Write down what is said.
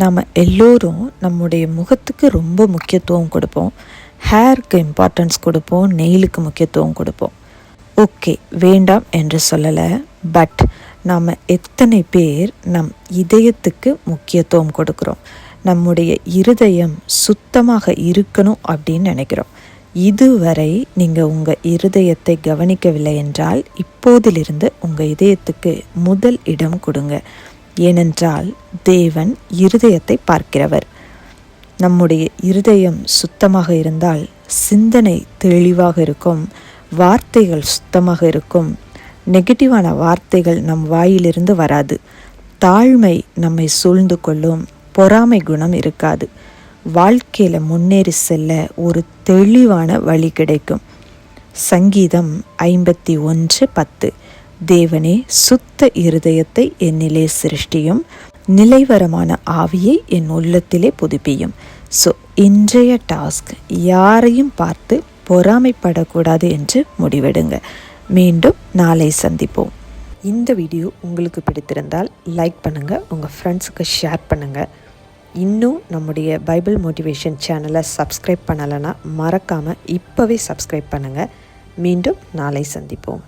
நாம் எல்லோரும் நம்முடைய முகத்துக்கு ரொம்ப முக்கியத்துவம் கொடுப்போம், ஹேருக்கு இம்பார்ட்டன்ஸ் கொடுப்போம், நெயிலுக்கு முக்கியத்துவம் கொடுப்போம். ஓகே, வேண்டாம் என்று சொல்லலை. பட் நாம் எத்தனை பேர் நம் இதயத்துக்கு முக்கியத்துவம் கொடுக்குறோம்? நம்முடைய இருதயம் சுத்தமாக இருக்கணும் அப்படின்னு நினைக்கிறோம். இதுவரை நீங்கள் உங்கள் இருதயத்தை கவனிக்கவில்லை என்றால் இப்போதிலிருந்து உங்கள் இதயத்துக்கு முதல் இடம் கொடுங்க. ஏனென்றால் தேவன் இருதயத்தை பார்க்கிறவர். நம்முடைய இருதயம் சுத்தமாக இருந்தால் சிந்தனை தெளிவாக இருக்கும், வார்த்தைகள் சுத்தமாக இருக்கும், நெகட்டிவான வார்த்தைகள் நம் வாயிலிருந்து வராது, தாழ்மை நம்மை சூழ்ந்து கொள்ளும், பொறாமை குணம் இருக்காது. வாழ்க்கையில் முன்னேறி செல்ல ஒரு தெளிவான வழி கிடைக்கும். சங்கீதம் 51:10. தேவனே, சுத்த இருதயத்தை என்னிலே சிருஷ்டியும், நிலைவரமான ஆவியை என் உள்ளத்திலே புதுப்பியும். ஸோ இன்றைய டாஸ்க், யாரையும் பார்த்து பொறாமைப்படக்கூடாது என்று முடிவெடுங்க. மீண்டும் நாளை சந்திப்போம். இந்த வீடியோ உங்களுக்கு பிடித்திருந்தால் லைக் பண்ணுங்கள், உங்கள் ஃப்ரெண்ட்ஸுக்கு ஷேர் பண்ணுங்கள். இன்னும் நம்முடைய பைபிள் மோட்டிவேஷன் சேனலை சப்ஸ்கிரைப் பண்ணலைன்னா மறக்காமல் இப்போவே சப்ஸ்கிரைப் பண்ணுங்கள். மீண்டும் நாளை சந்திப்போம்.